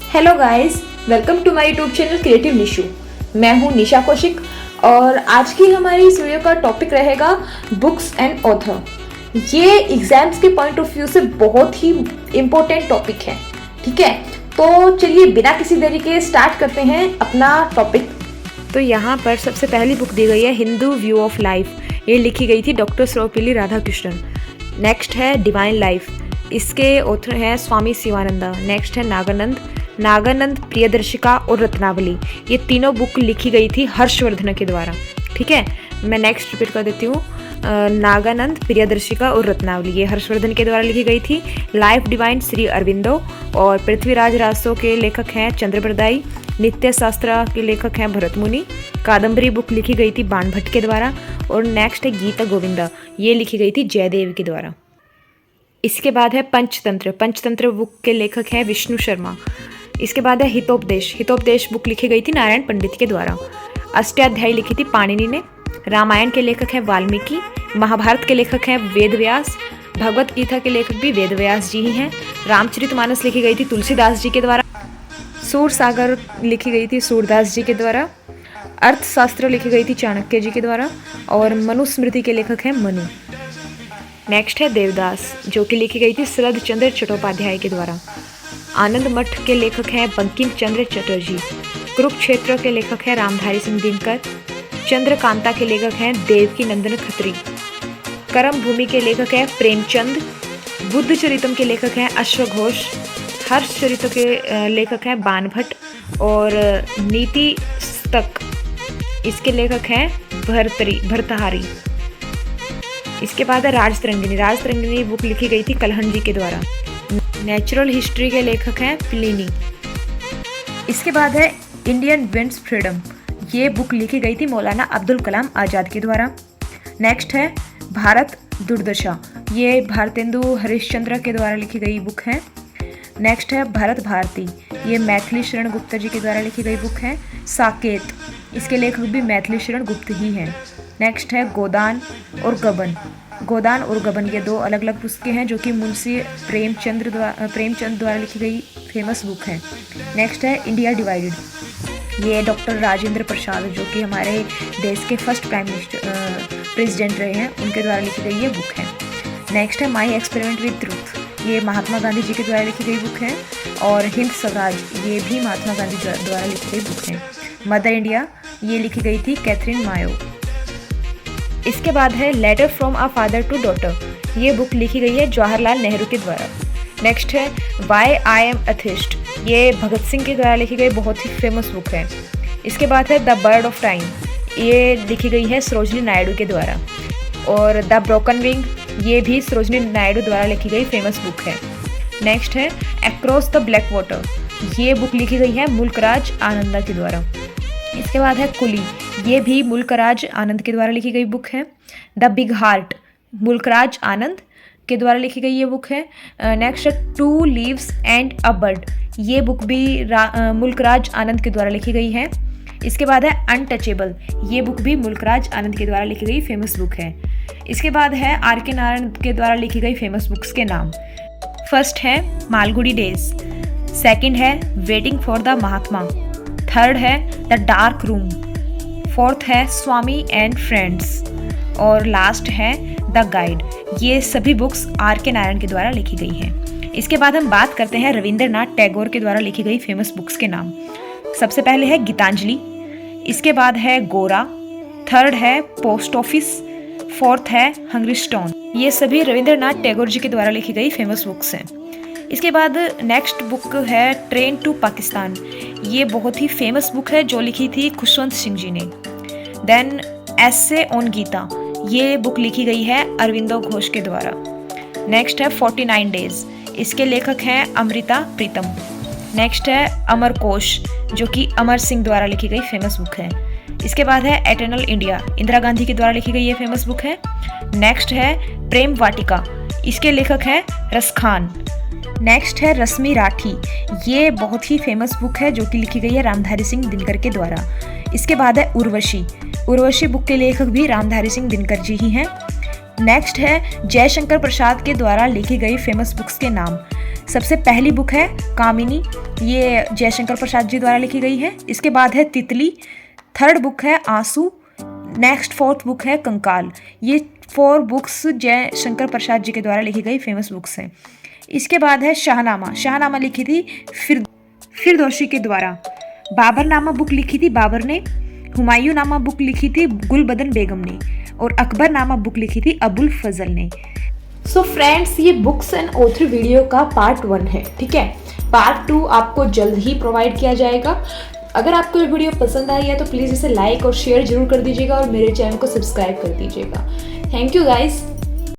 Hello guys, welcome to my YouTube channel creative Nishu. मैं हूं निशा कौशिक और आज की हमारी इस वीडियो का टॉपिक रहेगा बुक्स एंड ऑथर। ये एग्जाम्स के पॉइंट ऑफ व्यू से बहुत ही इम्पोर्टेंट टॉपिक है। ठीक है, तो चलिए बिना किसी देरी के स्टार्ट करते हैं अपना टॉपिक। तो यहाँ पर सबसे पहली बुक दी गई है हिंदू व्यू ऑफ लाइफ। ये लिखी गई थी डॉक्टर सर्वपल्ली राधाकृष्णन। नेक्स्ट है डिवाइन लाइफ, इसके ऑथर हैं स्वामी शिवानंदा। नेक्स्ट है नागानंद प्रियदर्शिका और रत्नावली। ये तीनों बुक लिखी गई थी हर्षवर्धन के द्वारा। ठीक है, मैं नेक्स्ट रिपीट कर देती हूँ। नागानंद प्रियदर्शिका और रत्नावली ये हर्षवर्धन के द्वारा लिखी गई थी। लाइफ डिवाइन श्री अरविंदो और पृथ्वीराज रासो के लेखक हैं चंद्रप्रदाई। नित्य शास्त्र के लेखक हैं भरत मुनि। कादम्बरी बुक लिखी गई थी बाणभट्ट के द्वारा। और नेक्स्ट है गीता गोविंदा, ये लिखी गई थी जयदेव के द्वारा। इसके बाद है पंचतंत्र बुक के लेखक हैं विष्णु शर्मा। इसके बाद है हितोपदेश बुक लिखी गई थी नारायण पंडित के द्वारा। अष्टाध्यायी लिखी थी पाणिनि ने। रामायण के लेखक हैं वाल्मीकि। महाभारत के लेखक हैं वेद व्यास। भगवत गीता के लेखक भी वेद व्यास जी ही हैं। रामचरितमानस लिखी गई थी तुलसीदास जी के द्वारा। सूरसागर लिखी गई थी सूरदास जी के द्वारा। अर्थशास्त्र लिखी गई थी चाणक्य जी के द्वारा। और मनुस्मृति के लेखक हैं मनु। नेक्स्ट है देवदास, जो कि लिखी गई थी शरद चंद्र चट्टोपाध्याय के द्वारा। आनंद मठ के लेखक हैं बंकिम चंद्र चटर्जी। कुरुक्षेत्र के लेखक हैं रामधारी सिंह दिनकर। चंद्रकांता के लेखक हैं देवकी नंदन खत्री। करम भूमि के लेखक हैं प्रेमचंद। बुद्ध चरितम के लेखक हैं अश्वघोष। हर्ष चरित के लेखक हैं बाणभट्ट। और नीति स्तक इसके लेखक हैं भर्तहारी। इसके बाद है राजतरंगिणी बुक लिखी गई थी कलहन जी के द्वारा। नेचुरल हिस्ट्री के लेखक हैं प्लिनी। इसके बाद है इंडियन विंड्स फ्रीडम, ये बुक लिखी गई थी मौलाना अब्दुल कलाम आज़ाद के द्वारा। नेक्स्ट है भारत दुर्दशा, ये भारतेंदु हरिश्चंद्र के द्वारा लिखी गई बुक है। नेक्स्ट है भरत भारती, ये मैथिली शरण गुप्ता जी के द्वारा लिखी गई बुक है। साकेत, इसके लेखक भी मैथिली शरण गुप्त ही हैं। नेक्स्ट है गोदान और गबन, ये दो अलग अलग पुस्तकें हैं जो कि मुंशी प्रेमचंद द्वारा लिखी गई फेमस बुक है। नेक्स्ट है इंडिया डिवाइडेड, ये डॉक्टर राजेंद्र प्रसाद जो कि हमारे देश के फर्स्ट प्रेसिडेंट रहे हैं, उनके द्वारा लिखी गई ये बुक है। नेक्स्ट है माई एक्सपेरिमेंट विद ट्रूथ, ये महात्मा गांधी जी के द्वारा लिखी गई बुक है। और हिंद स्वराज, ये भी महात्मा गांधी द्वारा लिखी गई बुक है। मदर इंडिया, ये लिखी गई थी कैथरीन मायो। इसके बाद है letter from a father to daughter, ये बुक लिखी गई है जवाहरलाल नेहरू के द्वारा। नेक्स्ट है वाई आई एम एथिस्ट, ये भगत सिंह के द्वारा लिखी गई बहुत ही फेमस बुक है। इसके बाद है द बर्ड ऑफ टाइम, ये लिखी गई है सरोजिनी नायडू के द्वारा। और द ब्रोकन विंग, ये भी सरोजिनी नायडू द्वारा लिखी गई फेमस बुक है। नेक्स्ट है अक्रॉस द ब्लैक वाटर, ये बुक लिखी गई है मुल्कराज आनंदा के द्वारा। इसके बाद है कुली, ये भी मुल्कराज आनंद के द्वारा लिखी गई बुक है। The big heart, Mulk Raj Anand के द्वारा लिखी गई ये बुक है। नेक्स्ट है two leaves and a bird, ये बुक भी मुल्कराज आनंद के द्वारा लिखी गई है। इसके बाद है अनटचेबल, ये बुक भी मुल्कराज आनंद के द्वारा लिखी गई फेमस बुक है। इसके बाद है आर के नारायण के द्वारा लिखी गई फेमस बुक्स के नाम। फर्स्ट है मालगुडी डेज, सेकंड है waiting for the Mahatma, third है द डार्क रूम, फोर्थ है स्वामी एंड फ्रेंड्स और लास्ट है द गाइड। ये सभी बुक्स आर के नारायण के द्वारा लिखी गई हैं। इसके बाद हम बात करते हैं रविंद्रनाथ टैगोर के द्वारा लिखी गई फेमस बुक्स के नाम। सबसे पहले है गीतांजलि, इसके बाद है गोरा, थर्ड है पोस्ट ऑफिस, फोर्थ है हंग्री स्टोन। ये सभी रविंद्रनाथ टैगोर जी के द्वारा लिखी गई फेमस बुक्स हैं। इसके बाद नेक्स्ट बुक है ट्रेन टू पाकिस्तान, ये बहुत ही फेमस बुक है जो लिखी थी खुशवंत सिंह जी ने। देन एसे ऑन गीता, ये बुक लिखी गई है अरविंदो घोष के द्वारा। नेक्स्ट है 49 डेज, इसके लेखक हैं अमृता प्रीतम। नेक्स्ट है अमरकोश, जो कि अमर सिंह द्वारा लिखी गई फेमस बुक है। इसके बाद है एटर्नल इंडिया, इंदिरा गांधी के द्वारा लिखी गई ये फेमस बुक है। नेक्स्ट है प्रेम वाटिका, इसके लेखक हैं रसखान। नेक्स्ट है रश्मि राठी, ये बहुत ही फेमस बुक है जो कि लिखी गई है रामधारी सिंह दिनकर के द्वारा। इसके बाद है उर्वशी बुक के लेखक भी रामधारी सिंह दिनकर जी ही हैं। नेक्स्ट है जयशंकर प्रसाद के द्वारा लिखी गई फेमस बुक्स के नाम। सबसे पहली बुक है कामिनी, ये जयशंकर प्रसाद जी द्वारा लिखी गई है। इसके बाद है तितली, थर्ड बुक है आंसू, नेक्स्ट फोर्थ बुक है कंकाल। ये 4 बुक्स जयशंकर प्रसाद जी के द्वारा लिखी गई फेमस बुक्स हैं। इसके बाद है शाहनामा, शाहनामा लिखी थी फिरदौसी के द्वारा। बाबरनामा बुक लिखी थी बाबर ने, हुमायूं नामा बुक लिखी थी गुलबदन बेगम ने, और अकबर नामा बुक लिखी थी अबुल फजल ने। सो फ्रेंड्स, ये बुक्स एंड ऑथर वीडियो का पार्ट 1 है, ठीक है। पार्ट 2 आपको जल्द ही प्रोवाइड किया जाएगा। अगर आपको ये वीडियो पसंद आई है तो प्लीज़ इसे लाइक और शेयर जरूर कर दीजिएगा और मेरे चैनल को सब्सक्राइब कर दीजिएगा। Thank you guys.